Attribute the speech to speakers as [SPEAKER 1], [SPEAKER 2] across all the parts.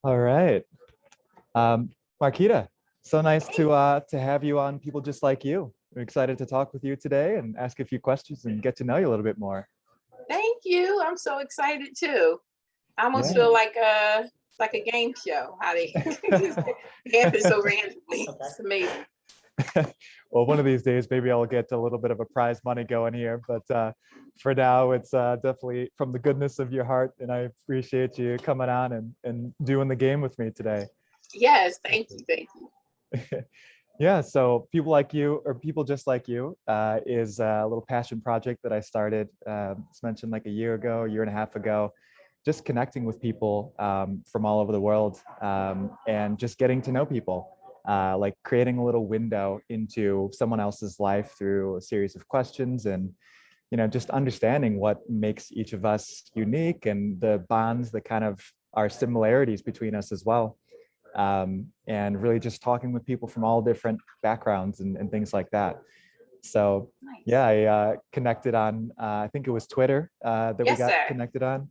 [SPEAKER 1] All right. Marquita, so nice to have you on People Just Like You. We're excited to talk with you today and ask a few questions and get to know you a little bit more.
[SPEAKER 2] Thank you. I'm so excited too. I almost
[SPEAKER 1] Yeah.
[SPEAKER 2] feel like a game show. How they just happen so randomly. It's amazing.
[SPEAKER 1] Well, one of these days, maybe I'll get a little bit of a prize money going here. But for now, it's definitely from the goodness of your heart. And I appreciate you coming on and doing the game with me today.
[SPEAKER 2] Yes, thank you, thank you.
[SPEAKER 1] Yeah, so People Like You or People Just Like You is a little passion project that I started, it's mentioned like a year and a half ago, just connecting with people from all over the world and just getting to know people, like creating a little window into someone else's life through a series of questions and, just understanding what makes each of us unique and the bonds that kind of are similarities between us as well, and really just talking with people from all different backgrounds and things like that. So
[SPEAKER 2] Nice.
[SPEAKER 1] yeah, I connected on, I think it was Twitter that we
[SPEAKER 2] Yes,
[SPEAKER 1] got
[SPEAKER 2] sir.
[SPEAKER 1] connected on.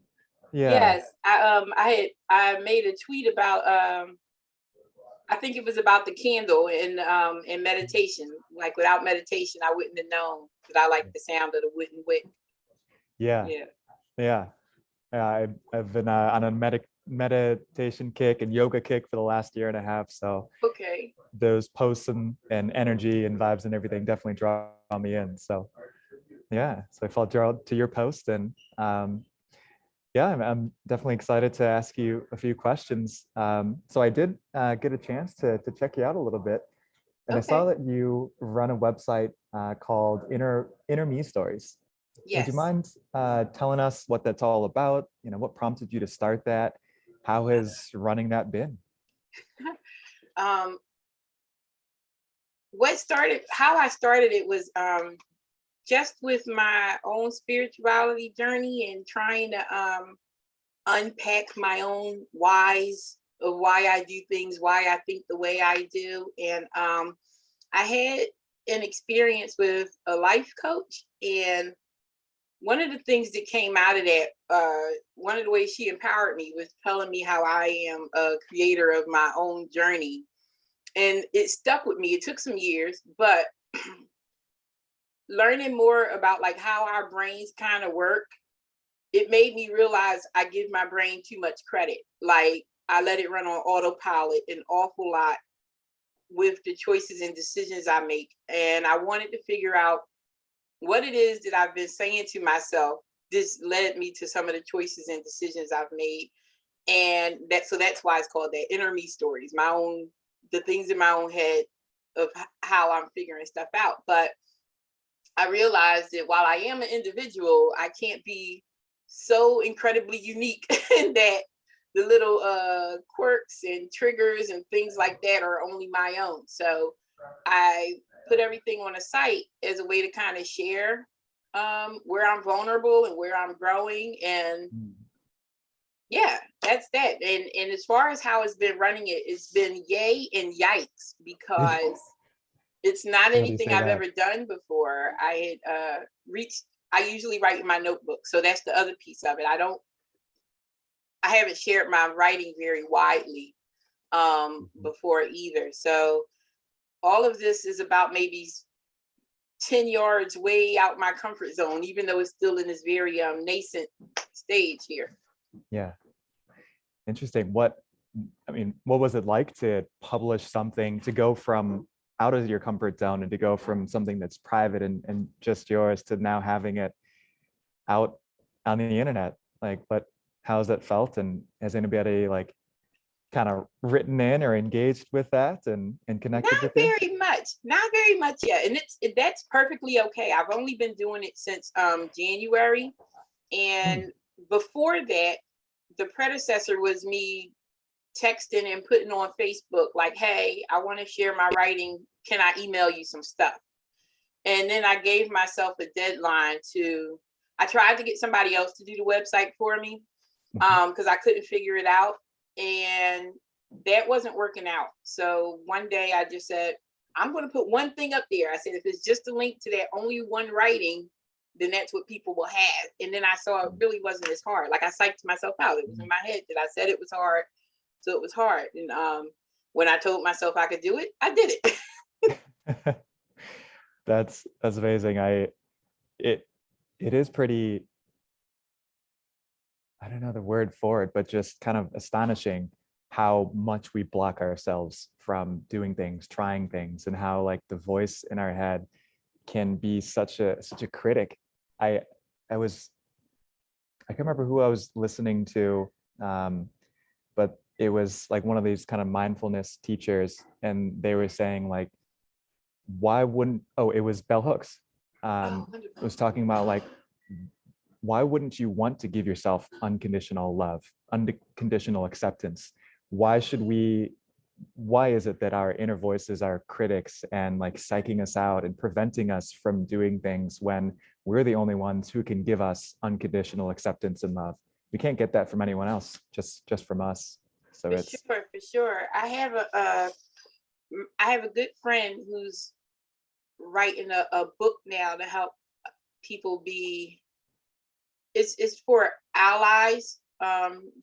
[SPEAKER 1] Yeah.
[SPEAKER 2] Yes. I made a tweet about I think it was about the candle and meditation. Like without meditation, I wouldn't have known that I like the sound of the wooden wick.
[SPEAKER 1] Yeah.
[SPEAKER 2] Yeah.
[SPEAKER 1] Yeah. I've been on a meditation kick and yoga kick for the last year and a half. So
[SPEAKER 2] Okay.
[SPEAKER 1] those posts and energy and vibes and everything definitely draw me in. So yeah, so I felt drawn to your post and yeah, I'm definitely excited to ask you a few questions. So I did get a chance to check you out a little bit, and I saw
[SPEAKER 2] Okay.
[SPEAKER 1] that you run a website called Inner Me Stories. Would you
[SPEAKER 2] Yes.
[SPEAKER 1] mind telling us what that's all about? What prompted you to start that? How has running that been?
[SPEAKER 2] um how I started it was just with my own spirituality journey and trying to unpack my own whys of why I do things, why I think the way I do. And I had an experience with a life coach, and one of the things that came out of that, one of the ways she empowered me was telling me how I am a creator of my own journey. And it stuck with me. It took some years, but learning more about like how our brains kind of work, it made me realize I give my brain too much credit. Like I let it run on autopilot an awful lot with the choices and decisions I make. And I wanted to figure out what it is that I've been saying to myself. This led me to some of the choices and decisions I've made. And that's why it's called that Inner Me Stories, the things in my own head of how I'm figuring stuff out. But I realized that while I am an individual, I can't be so incredibly unique that the little quirks and triggers and things like that are only my own. So I put everything on a site as a way to kind of share where I'm vulnerable and where I'm growing. And yeah, that's that. And as far as how it's been running it's been yay and yikes, because it's not
[SPEAKER 1] How do you
[SPEAKER 2] anything
[SPEAKER 1] say
[SPEAKER 2] I've
[SPEAKER 1] that?
[SPEAKER 2] ever done before. I usually write in my notebook. So that's the other piece of it. I haven't shared my writing very widely before either. So all of this is about maybe 10 yards way out my comfort zone, even though it's still in this very nascent stage here.
[SPEAKER 1] Yeah, interesting. What was it like to publish something, to go from out of your comfort zone and to go from something that's private and just yours to now having it out on the internet? How's that felt? And has anybody kind of written in or engaged with that and connected with you?
[SPEAKER 2] Not very much yet. And that's perfectly okay. I've only been doing it since January. And before that, the predecessor was me texting and putting on Facebook like, hey, I want to share my writing. Can I email you some stuff? And then I gave myself a deadline I tried to get somebody else to do the website for me because I couldn't figure it out. And that wasn't working out. So one day I just said, I'm going to put one thing up there. I said, if it's just a link to that only one writing, then that's what people will have. And then I saw it really wasn't as hard. Like I psyched myself out. It was in my head that I said it was hard. So it was hard. And when I told myself I could do it, I did it.
[SPEAKER 1] That's amazing. It is pretty, I don't know the word for it, but just kind of astonishing how much we block ourselves from doing things, trying things, and how like the voice in our head can be such a critic. I I was I can't remember who I was listening to, but it was like one of these kind of mindfulness teachers, and they were saying like, why wouldn't, oh, it was Bell Hooks.
[SPEAKER 2] Oh,
[SPEAKER 1] It was talking about like, why wouldn't you want to give yourself unconditional love, unconditional acceptance? Why should we, why is it that our inner voices are critics and like psyching us out and preventing us from doing things when we're the only ones who can give us unconditional acceptance and love? We can't get that from anyone else, just from us. So
[SPEAKER 2] for
[SPEAKER 1] it's,
[SPEAKER 2] sure, for sure. I have a good friend who's writing a book now to help people be. It's for allies.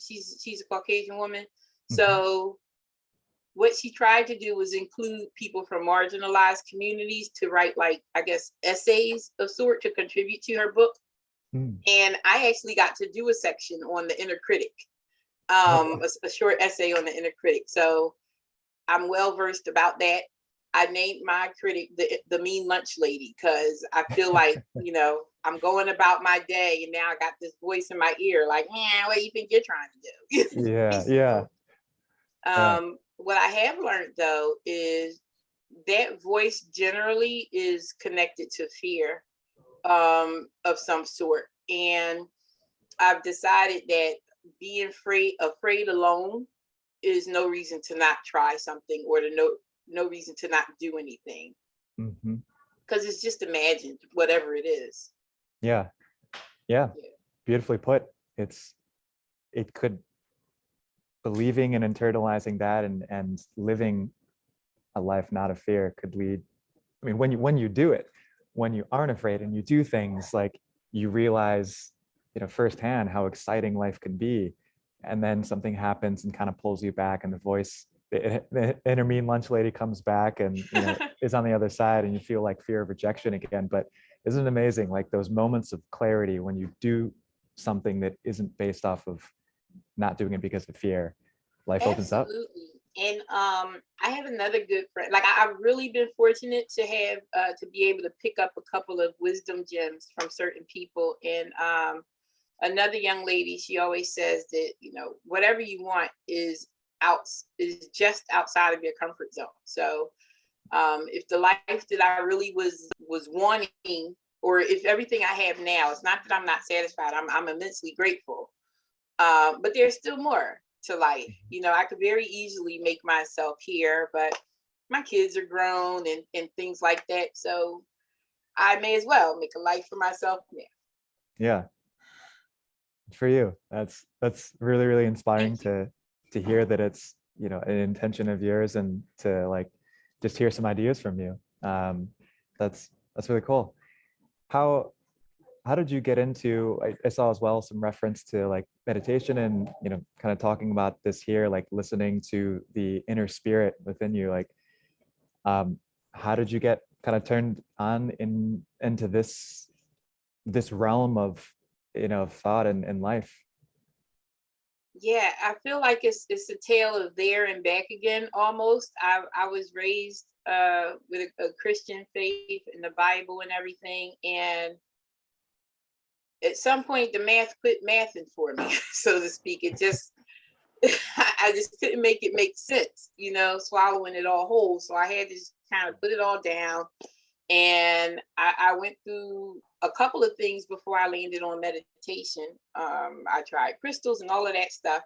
[SPEAKER 2] She's a Caucasian woman, so what she tried to do was include people from marginalized communities to write, like, I guess, essays of sort to contribute to her book. And I actually got to do a section on the inner critic, a short essay on the inner critic. So I'm well versed about that. I named my critic the mean lunch lady because I feel like, I'm going about my day and now I got this voice in my ear like, what do you think you're trying to do?
[SPEAKER 1] yeah.
[SPEAKER 2] What I have learned though is that voice generally is connected to fear of some sort. And I've decided that being afraid alone is no reason to not try something or to no reason to not do anything. Because it's just imagined, whatever it is.
[SPEAKER 1] Yeah. Beautifully put. It could, believing and internalizing that and living a life not of fear could lead, I mean, when you do it, when you aren't afraid and you do things, like you realize, firsthand how exciting life can be. And then something happens and kind of pulls you back, and the voice, the inner mean lunch lady comes back and is on the other side, and you feel like fear of rejection again. But isn't it amazing, like those moments of clarity when you do something that isn't based off of not doing it because of fear, life opens up.
[SPEAKER 2] Absolutely. And I have another good friend. Like I've really been fortunate to have to be able to pick up a couple of wisdom gems from certain people. And another young lady, she always says that, whatever you want is just outside of your comfort zone. So if the life that I really was wanting, or if everything I have now, it's not that I'm not satisfied, I'm immensely grateful. But there's still more to life. I could very easily make myself here, but my kids are grown and things like that. So I may as well make a life for myself now.
[SPEAKER 1] Yeah. For you. That's really, really inspiring to hear that it's, an intention of yours, and to like just hear some ideas from you. That's really cool. How did you get into, I saw as well some reference to like meditation and, kind of talking about this here, like listening to the inner spirit within you. Like, how did you get kind of turned on into this realm of, thought and life?
[SPEAKER 2] Yeah, I feel like it's a tale of there and back again almost. I was raised with a Christian faith in the Bible and everything, and at some point the math quit mathing for me, so to speak. It just I just couldn't make it make sense, swallowing it all whole. So I had to just kind of put it all down. And I went through a couple of things before I landed on meditation. I tried crystals and all of that stuff.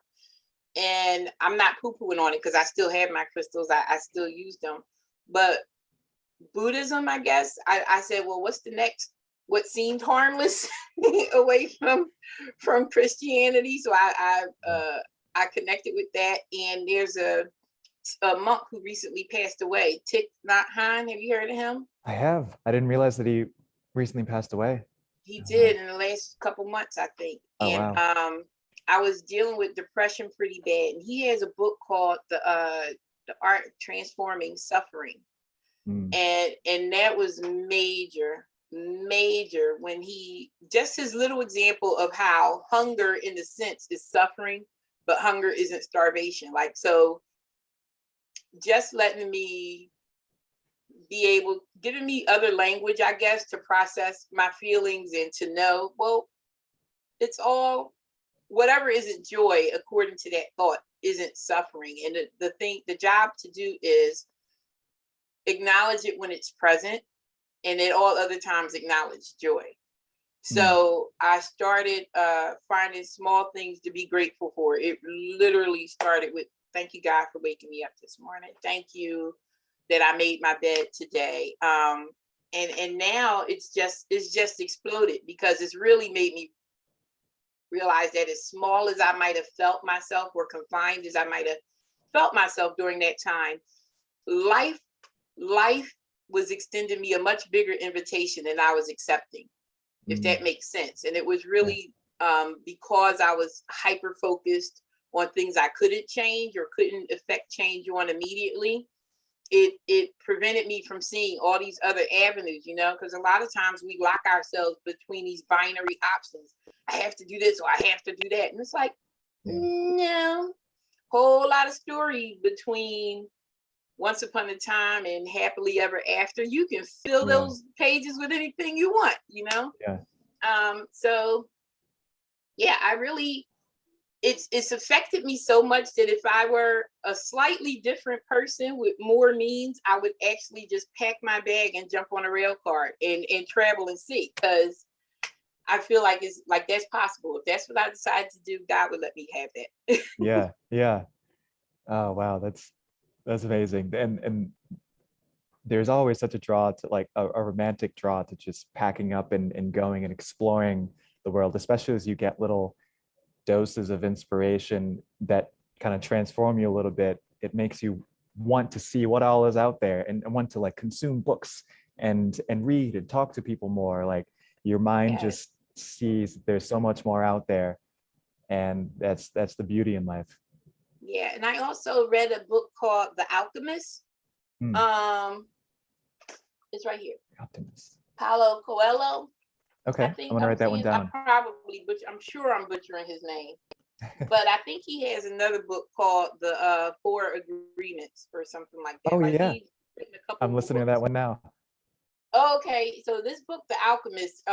[SPEAKER 2] And I'm not poo-pooing on it because I still have my crystals. I still use them. But Buddhism, I guess, I said, well, what's the next, what seemed harmless away from Christianity? So I connected with that. And there's a monk who recently passed away, Thich Nhat Hanh. Have you heard of him?
[SPEAKER 1] I have. I didn't realize that he recently passed away.
[SPEAKER 2] He did in the last couple months, I think.
[SPEAKER 1] Oh,
[SPEAKER 2] And
[SPEAKER 1] wow.
[SPEAKER 2] I was dealing with depression pretty bad. And he has a book called The Art of Transforming Suffering. And that was major when he, just his little example of how hunger in the sense is suffering, but hunger isn't starvation. Like, so just letting me be able, giving me other language, I guess, to process my feelings and to know, well, it's all, whatever isn't joy, according to that thought, isn't suffering. And the job to do is acknowledge it when it's present, and at all other times acknowledge joy. So I started finding small things to be grateful for. It literally started with, thank you, God, for waking me up this morning. Thank you that I made my bed today. And now it's just exploded, because it's really made me realize that as small as I might have felt myself, or confined as I might have felt myself during that time, life was extending me a much bigger invitation than I was accepting, if that makes sense. And it was really because I was hyper focused on things I couldn't change or couldn't affect change on immediately. It prevented me from seeing all these other avenues, you know, because a lot of times we lock ourselves between these binary options. I have to do this or I have to do that. And it's like, no, whole lot of story between Once Upon a Time and Happily Ever After. You can fill those pages with anything you want, you know? So yeah, I really, it's affected me so much that if I were a slightly different person with more means, I would actually just pack my bag and jump on a rail car and travel and see, because I feel like it's like, that's possible. If that's what I decide to do, God would let me have that.
[SPEAKER 1] Yeah. Oh wow, that's amazing. And there's always such a draw to, like a romantic draw to just packing up and going and exploring the world, especially as you get little doses of inspiration that kind of transform you a little bit. It makes you want to see what all is out there, and want to like consume books and read and talk to people more. Like your mind just sees there's so much more out there, and that's the beauty in life.
[SPEAKER 2] Yeah, and I also read a book called The Alchemist. It's right here.
[SPEAKER 1] Alchemist.
[SPEAKER 2] Paulo Coelho.
[SPEAKER 1] Okay, I'm gonna write that one down.
[SPEAKER 2] I'm sure I'm butchering his name, but I think he has another book called The Four Agreements or something like that.
[SPEAKER 1] Oh
[SPEAKER 2] like
[SPEAKER 1] yeah, I'm listening to that one now.
[SPEAKER 2] Okay, so this book, The Alchemist,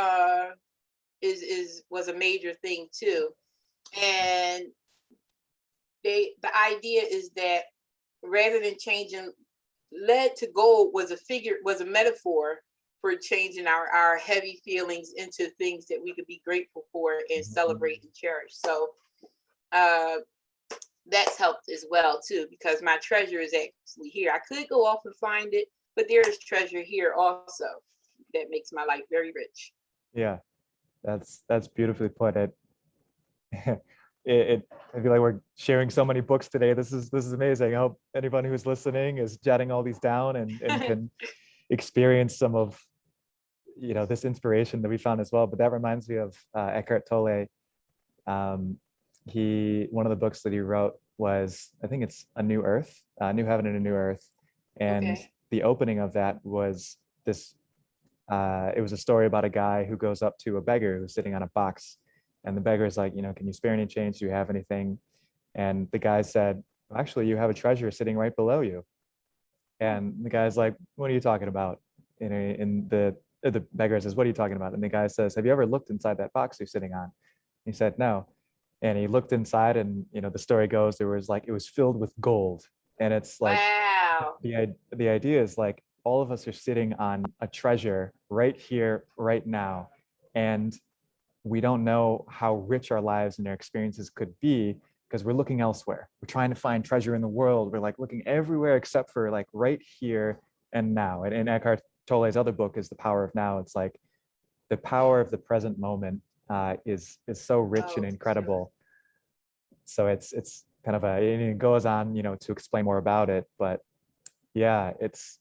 [SPEAKER 2] was a major thing too, and the idea is that rather than changing lead to gold was a metaphor for changing our heavy feelings into things that we could be grateful for and celebrate and cherish. So that's helped as well too, because my treasure is actually here. I could go off and find it, but there is treasure here also that makes my life very rich.
[SPEAKER 1] Yeah, that's beautifully put. I feel like we're sharing so many books today. This is amazing. I hope anyone who's listening is jotting all these down and can experience some of, you know, this inspiration that we found as well. But that reminds me of Eckhart Tolle. One of the books that he wrote was, I think it's A New Earth, New Heaven and a New Earth, and the opening of that was this. It was a story about a guy who goes up to a beggar who's sitting on a box, and the beggar is like, you know, can you spare any change? Do you have anything? And the guy said, actually, you have a treasure sitting right below you. And the guy's like, what are you talking about? And the beggar says, what are you talking about? And the guy says, have you ever looked inside that box you're sitting on? He said, no. And he looked inside, and, you know, the story goes, it was filled with gold. And it's like,
[SPEAKER 2] wow.
[SPEAKER 1] The idea is like, all of us are sitting on a treasure right here, right now. And we don't know how rich our lives and our experiences could be because we're looking elsewhere. We're trying to find treasure in the world. We're like looking everywhere except for like right here and now. And Eckhart Tolle's other book is The Power of Now. It's like the power of the present moment is so rich and incredible. So it's kind of it goes on, you know, to explain more about it. But yeah, it's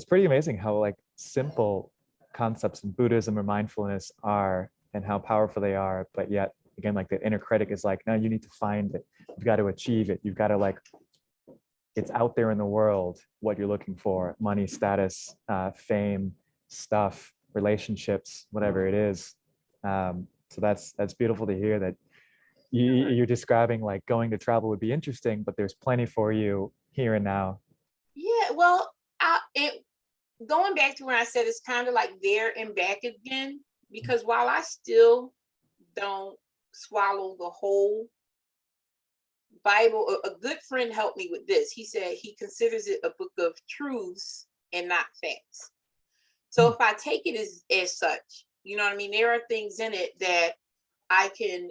[SPEAKER 1] pretty amazing how like simple concepts in Buddhism or mindfulness are, and how powerful they are, but yet again, like the inner critic is like, no, you need to find it, you've got to achieve it, you've got to like, it's out there in the world what you're looking for: money, status, fame, stuff, relationships, whatever it is. So that's beautiful to hear that you're describing like going to travel would be interesting, but there's plenty for you here and now.
[SPEAKER 2] Yeah, well, going back to when I said it's kind of like there and back again, because while I still don't swallow the whole Bible, a good friend helped me with this. He said he considers it a book of truths and not facts. So if I take it as such, you know what I mean, there are things in it that I can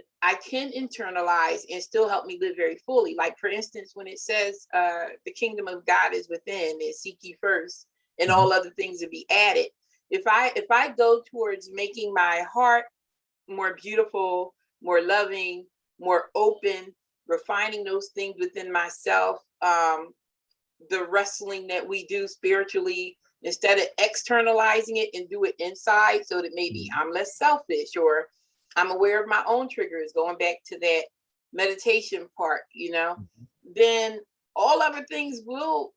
[SPEAKER 2] internalize and still help me live very fully. Like for instance, when it says the kingdom of God is within, and seek ye first, and all other things to be added. If I go towards making my heart more beautiful, more loving, more open, refining those things within myself, the wrestling that we do spiritually, instead of externalizing it and do it inside, so that maybe I'm less selfish, or I'm aware of my own triggers, going back to that meditation part, you know, then all other things will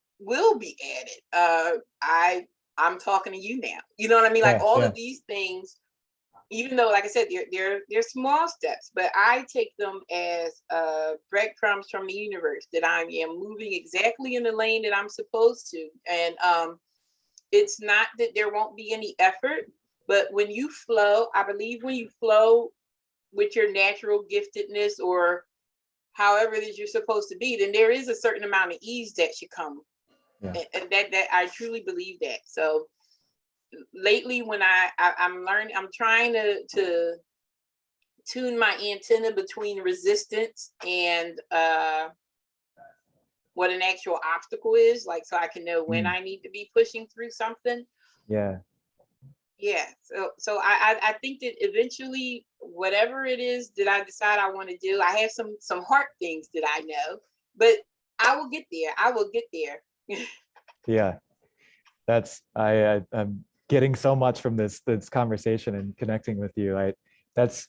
[SPEAKER 2] be added. I'm talking to you now. You know what I mean? Like all of these things, even though, like I said, they're small steps, but I take them as breadcrumbs from the universe, that I am moving exactly in the lane that I'm supposed to. And it's not that there won't be any effort, but when you flow, I believe when you flow with your natural giftedness, or however it is you're supposed to be, then there is a certain amount of ease that should come. And that I truly believe that. So lately, when I'm learning, I'm trying to tune my antenna between resistance and what an actual obstacle is, like, so I can know when I need to be pushing through something. So I think that eventually, whatever it is that I decide I want to do, I have some heart things that I know, but I will get there.
[SPEAKER 1] That's I'm getting so much from this conversation and connecting with you. That's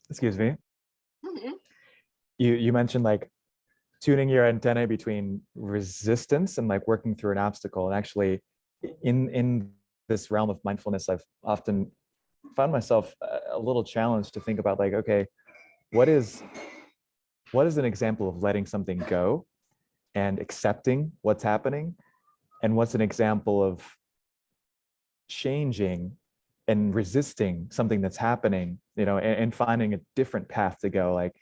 [SPEAKER 1] excuse me. You mentioned like tuning your antenna between resistance and like working through an obstacle. And actually, in this realm of mindfulness, I've often found myself a little challenged to think about like, okay, what is an example of letting something go and accepting what's happening, and what's an example of changing and resisting something that's happening, and finding a different path to go. Like,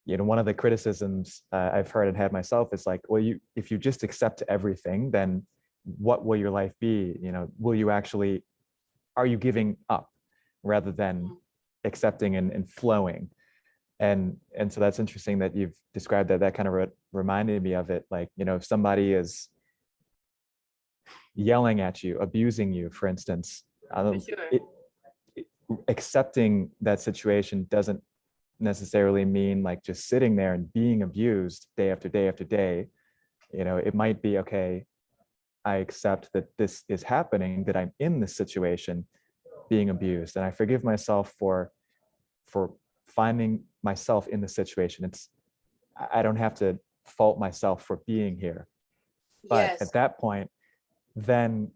[SPEAKER 1] one of the criticisms I've heard and had myself is like, well, if you just accept everything, then what will your life be? Will you actually, are you giving up rather than accepting and flowing? And so that's interesting that you've described that. That kind of reminded me of it. Like, if somebody is yelling at you, abusing you, for instance, accepting that situation doesn't necessarily mean like just sitting there and being abused day after day after day. It might be, okay, I accept that this is happening, that I'm in this situation being abused, and I forgive myself for finding myself in the situation. I don't have to fault myself for being here. But at that point, then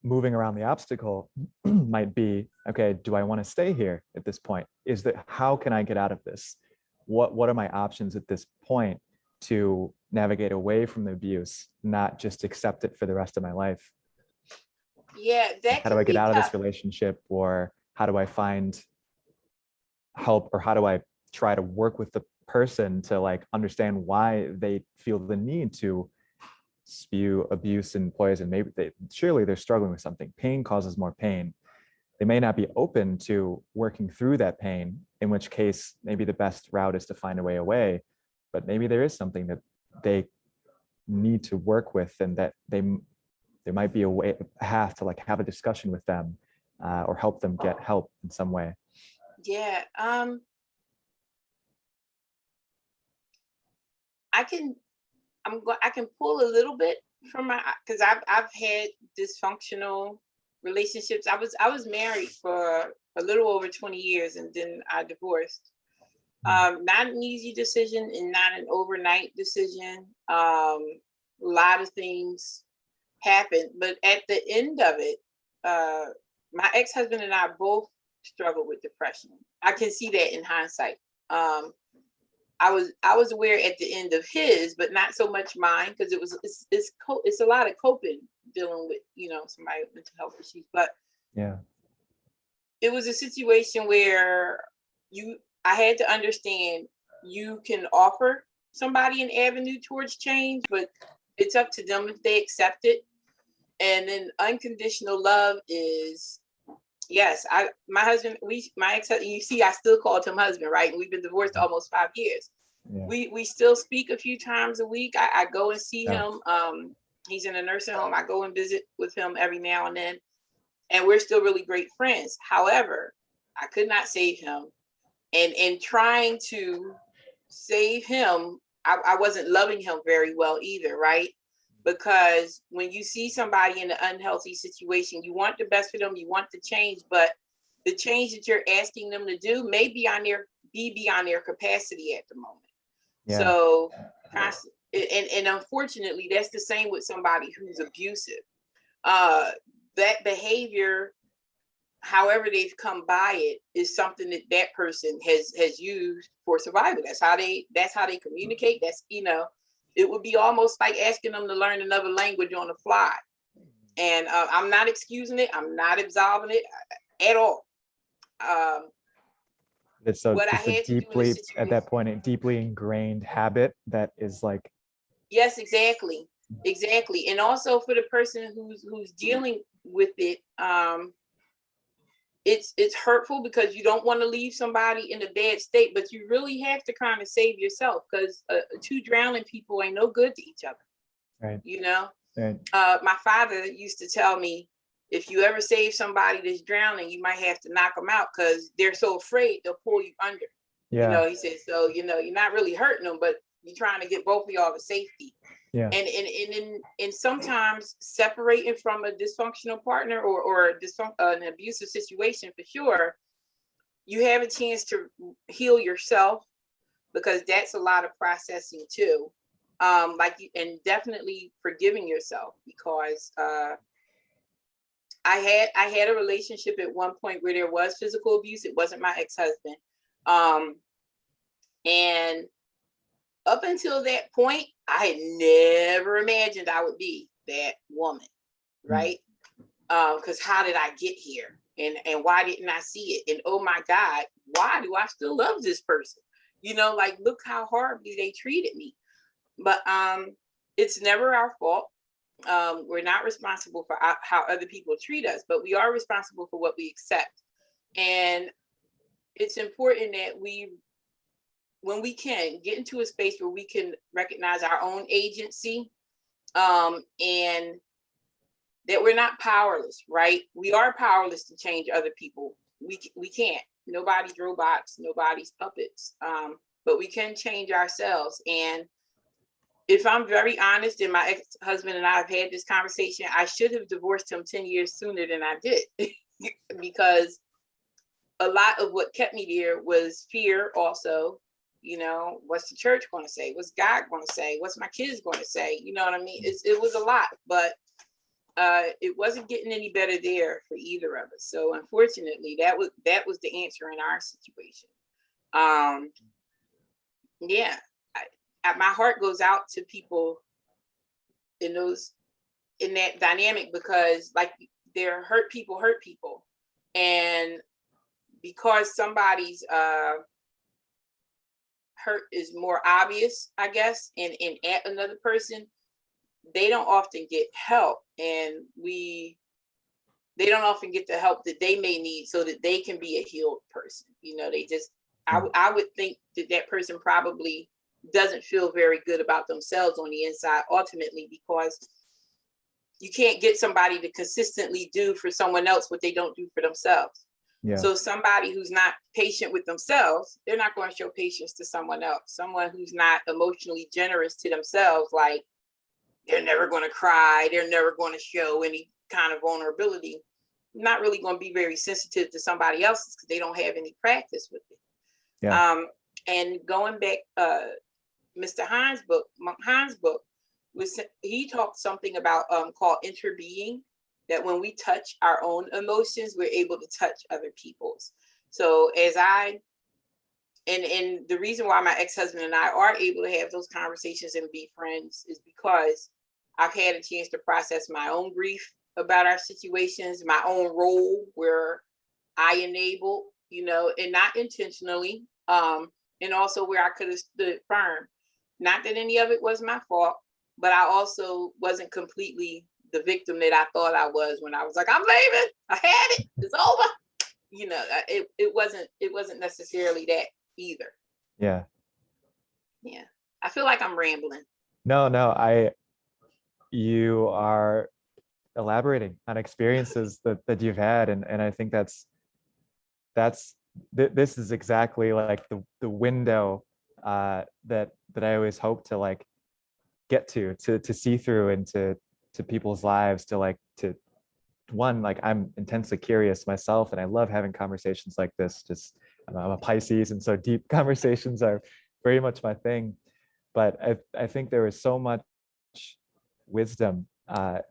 [SPEAKER 1] moving around the obstacle might be, okay, do I want to stay here at this point? How can I get out of this? What are my options at this point to navigate away from the abuse, not just accept it for the rest of my life?
[SPEAKER 2] That
[SPEAKER 1] how do I get out of this relationship, or how do I find help, or how do I try to work with the person to like understand why they feel the need to spew abuse and poison? Maybe surely they're struggling with something. Pain causes more pain. They may not be open to working through that pain, in which case maybe the best route is to find a way away. But maybe there is something that they need to work with, and that there might be a path to like have a discussion with them, or help them get help in some way.
[SPEAKER 2] I can pull a little bit from because I've had dysfunctional relationships. I was married for a little over 20 years, and then I divorced. Not an easy decision and not an overnight decision. A lot of things happened, but at the end of it, my ex-husband and I both struggled with depression. I can see that in hindsight. I was aware at the end of his, but not so much mine, because it's a lot of coping, dealing with somebody with mental health issues. But
[SPEAKER 1] yeah,
[SPEAKER 2] it was a situation where I had to understand you can offer somebody an avenue towards change, but it's up to them if they accept it. And then unconditional love is, yes, my husband, my ex, you see, I still called him husband, right? And we've been divorced almost 5 years.
[SPEAKER 1] yeah.
[SPEAKER 2] We still speak a few times a week. I go and see
[SPEAKER 1] Yeah.
[SPEAKER 2] him. He's in a nursing home. I go and visit with him every now and then, and we're still really great friends. However, I could not save him, and in trying to save him, I wasn't loving him very well either, right? Because when you see somebody in an unhealthy situation, you want the best for them, you want the change, but the change that you're asking them to do may be beyond their capacity at the moment.
[SPEAKER 1] Yeah.
[SPEAKER 2] So, and unfortunately, that's the same with somebody who's abusive. That behavior, however they've come by it, is something that person has used for survival. That's how they communicate. That's, it would be almost like asking them to learn another language on the fly. And I'm not excusing it. I'm not absolving it at all.
[SPEAKER 1] It's a deeply, at that point, a deeply ingrained habit that is like.
[SPEAKER 2] Yes, exactly. And also for the person who's dealing with it, it's hurtful because you don't want to leave somebody in a bad state, but you really have to kind of save yourself, because two drowning people ain't no good to each other.
[SPEAKER 1] Right.
[SPEAKER 2] Right. My father used to tell me, if you ever save somebody that's drowning, you might have to knock them out, because they're so afraid they'll pull you under.
[SPEAKER 1] Yeah.
[SPEAKER 2] He said, so you're not really hurting them, but you're trying to get both of y'all to safety.
[SPEAKER 1] Yeah.
[SPEAKER 2] And sometimes separating from a dysfunctional partner or an abusive situation, for sure, you have a chance to heal yourself, because that's a lot of processing too. And definitely forgiving yourself, because I had a relationship at one point where there was physical abuse. It wasn't my ex-husband. And up until that point, I had never imagined I would be that woman, right? Because how did I get here? And why didn't I see it? And oh my God, why do I still love this person? Look how horribly they treated me. But it's never our fault. We're not responsible for how other people treat us, but we are responsible for what we accept. And it's important that when we can, get into a space where we can recognize our own agency, and that we're not powerless, right? We are powerless to change other people. We can't. Nobody's robots, nobody's puppets, but we can change ourselves. And if I'm very honest, and my ex-husband and I have had this conversation, I should have divorced him 10 years sooner than I did, because a lot of what kept me there was fear also. What's the church going to say? What's God going to say? What's my kids going to say? You know what I mean? It was a lot, but it wasn't getting any better there for either of us. So unfortunately, that was the answer in our situation. Yeah, my heart goes out to people in that dynamic, because like, they're hurt people, and because somebody's hurt is more obvious, I guess, and at another person, they don't often get help, and they don't often get the help that they may need, so that they can be a healed person. They just, I would think that person probably doesn't feel very good about themselves on the inside, ultimately, because you can't get somebody to consistently do for someone else what they don't do for themselves. Yeah. So somebody who's not patient with themselves, they're not going to show patience to someone else. Someone who's not emotionally generous to themselves, like, they're never going to cry, they're never going to show any kind of vulnerability, not really going to be very sensitive to somebody else's because they don't have any practice with it.
[SPEAKER 1] Yeah.
[SPEAKER 2] And going back, Mr. Hines' book was, he talked something about called interbeing, that when we touch our own emotions, we're able to touch other people's. So and the reason why my ex-husband and I are able to have those conversations and be friends is because I've had a chance to process my own grief about our situations, my own role where I enabled, and not intentionally, and also where I could have stood firm. Not that any of it was my fault, but I also wasn't completely the victim that I thought I was when I was like, I'm leaving, I had it, it's over. It wasn't necessarily that either.
[SPEAKER 1] Yeah.
[SPEAKER 2] Yeah. I feel like I'm rambling.
[SPEAKER 1] No, you are elaborating on experiences that you've had. And I think this is exactly like the window that I always hope to like get to see through into people's lives, to one, like I'm intensely curious myself and I love having conversations like this. Just I'm a Pisces, and so deep conversations are very much my thing. But I think there is so much wisdom,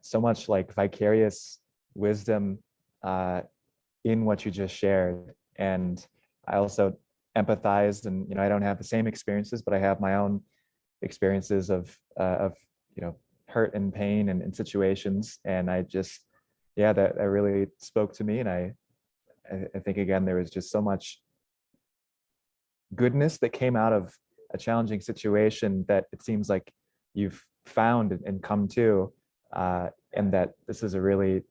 [SPEAKER 1] so much like vicarious wisdom in what you just shared. And I also empathized, and I don't have the same experiences, but I have my own experiences of hurt and pain and situations. And I just, that really spoke to me. And I think again, there was just so much goodness that came out of a challenging situation that it seems like you've found and come to, and that this is it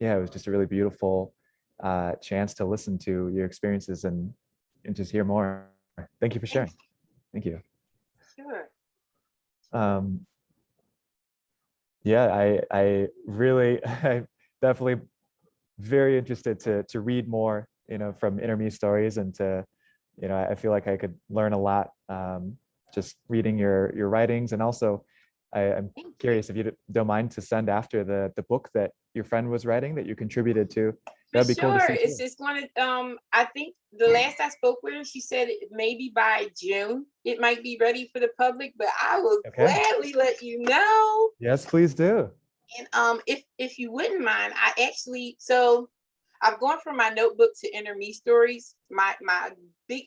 [SPEAKER 1] was just a really beautiful chance to listen to your experiences and just hear more. Thank you for sharing. Thank you.
[SPEAKER 2] Sure.
[SPEAKER 1] I really, I definitely very interested to read more, from Inner Me Stories, and I feel like I could learn a lot just reading your writings. And also I'm curious if you don't mind to send after the book that your friend was writing that you contributed to. That'd be cool to see too.
[SPEAKER 2] It's just going to, I think the last I spoke with her, she said maybe by June it might be ready for the public, but I will gladly let you know.
[SPEAKER 1] Yes, please do.
[SPEAKER 2] And if you wouldn't mind, I've gone from my notebook to Inner Me Stories. I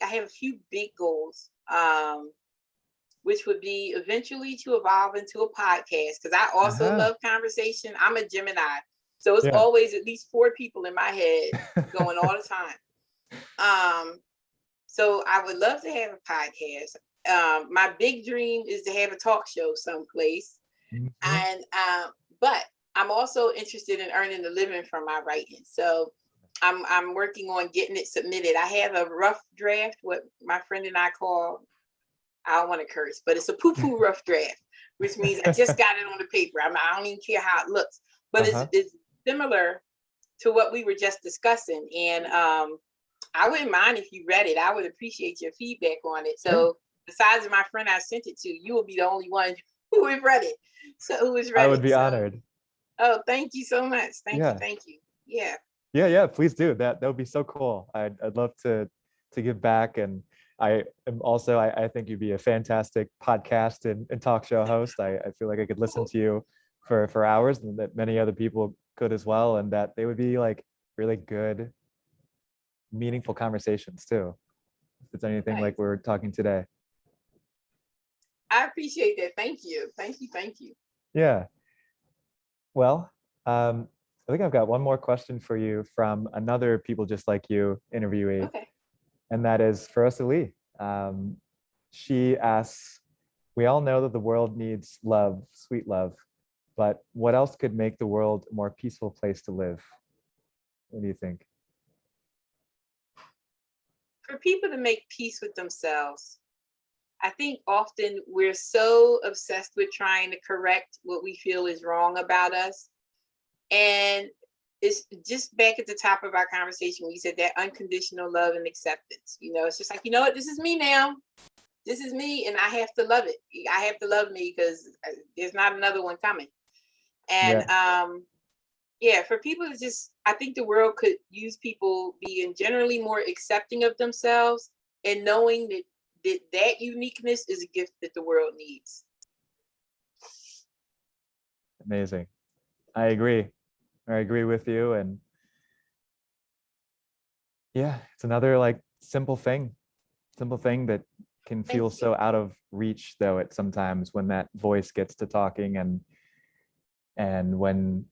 [SPEAKER 2] have a few big goals, which would be eventually to evolve into a podcast, because I also love conversation. I'm a Gemini, so it's always at least 4 people in my head going all the time. So I would love to have a podcast. My big dream is to have a talk show someplace. And but I'm also interested in earning a living from my writing. So I'm working on getting it submitted. I have a rough draft, what my friend and I call, I don't want to curse, but it's a poo-poo rough draft, which means I just got it on the paper. I don't even care how it looks, but it's similar to what we were just discussing. And I wouldn't mind if you read it. I would appreciate your feedback on it. So besides my friend I sent it to, you will be the only one who has read it. So who is read it?
[SPEAKER 1] I would be honored.
[SPEAKER 2] Oh, thank you so much. Thank you.
[SPEAKER 1] Yeah, please do. That would be so cool. I'd love to give back. And I am also, I think you'd be a fantastic podcast and talk show host. I feel like I could listen to you for hours, and that many other people could as well, and that they would be like really good, meaningful conversations too. If it's anything like we're talking today.
[SPEAKER 2] I appreciate that. Thank you.
[SPEAKER 1] Yeah. Well, I think I've got one more question for you from another People Just Like You interviewee.
[SPEAKER 2] Okay.
[SPEAKER 1] And that is for Rosalie. She asks, we all know that the world needs love, sweet love, but what else could make the world a more peaceful place to live? What do you think?
[SPEAKER 2] For people to make peace with themselves, I think often we're so obsessed with trying to correct what we feel is wrong about us. And it's just back at the top of our conversation when you said that unconditional love and acceptance. It's just like, you know what, this is me now. This is me, and I have to love it. I have to love me because there's not another one coming. And yeah, for people to just, I think the world could use people being generally more accepting of themselves and knowing that uniqueness is a gift that the world needs.
[SPEAKER 1] Amazing. I agree with you. And yeah, it's another like simple thing that can
[SPEAKER 2] Thank
[SPEAKER 1] feel
[SPEAKER 2] you.
[SPEAKER 1] so out of reach though at sometimes when that voice gets to talking, and when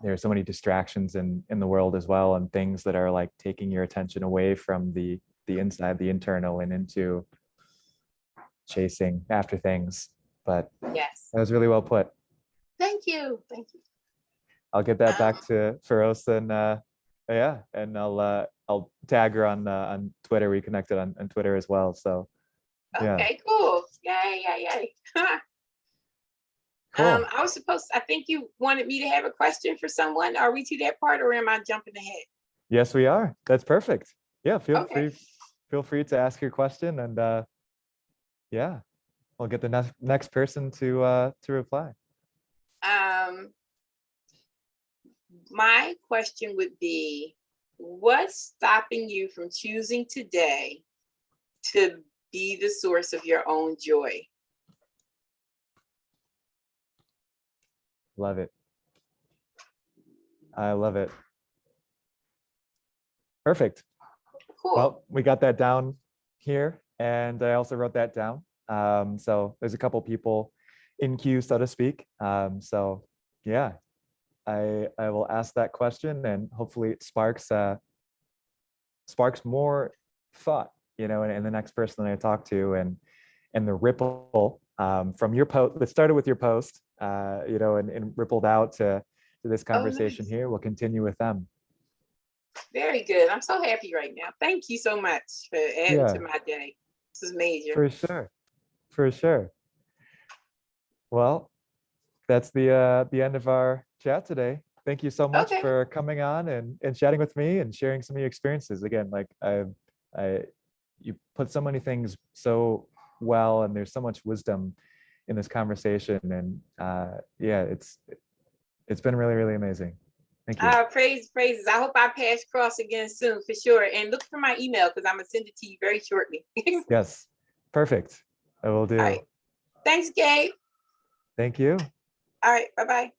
[SPEAKER 1] there's so many distractions in the world as well, and things that are like taking your attention away from the inside, the internal, and into chasing after things. But
[SPEAKER 2] Yes.
[SPEAKER 1] that was really well put.
[SPEAKER 2] Thank you. Thank you.
[SPEAKER 1] I'll get that
[SPEAKER 2] Um,
[SPEAKER 1] back to Feroz, and yeah, and I'll tag her on Twitter. We connected on Twitter as well. So yeah,
[SPEAKER 2] okay, cool. Yay, yay, yay.
[SPEAKER 1] cool.
[SPEAKER 2] I think you wanted me to have a question for someone. Are we to that part or am I jumping ahead?
[SPEAKER 1] Yes, we are. That's perfect. Yeah,
[SPEAKER 2] Okay.
[SPEAKER 1] feel free to ask your question, and yeah, I'll get the next person to reply.
[SPEAKER 2] Um, my question would be, what's stopping you from choosing today to be the source of your own joy?
[SPEAKER 1] Love it. I love it. Perfect.
[SPEAKER 2] Cool.
[SPEAKER 1] Well, we got that down here, and I also wrote that down. So there's a couple people in queue, so to speak. So yeah, I will ask that question, and hopefully it sparks more thought, in the next person that I talk to, and the ripple from your post that started with your post, and rippled out to this
[SPEAKER 2] Oh,
[SPEAKER 1] conversation
[SPEAKER 2] nice.
[SPEAKER 1] here. Will continue with them.
[SPEAKER 2] Very good. I'm so happy right now. Thank you so much for adding to
[SPEAKER 1] Yeah,
[SPEAKER 2] my day. This is major.
[SPEAKER 1] for sure, for sure. Well, that's the end of our chat today. Thank you so much
[SPEAKER 2] Okay.
[SPEAKER 1] for coming on and chatting with me and sharing some of your experiences. Again, like I you put so many things so well, and there's so much wisdom in this conversation. And yeah, it's been really, really amazing. Thank you.
[SPEAKER 2] Praises. I hope I pass cross again soon for sure. And look for my email because I'm gonna send it to you very shortly. All
[SPEAKER 1] Yes, perfect. I will do.
[SPEAKER 2] right. Thanks, Gabe.
[SPEAKER 1] Thank you.
[SPEAKER 2] All right. Bye-bye.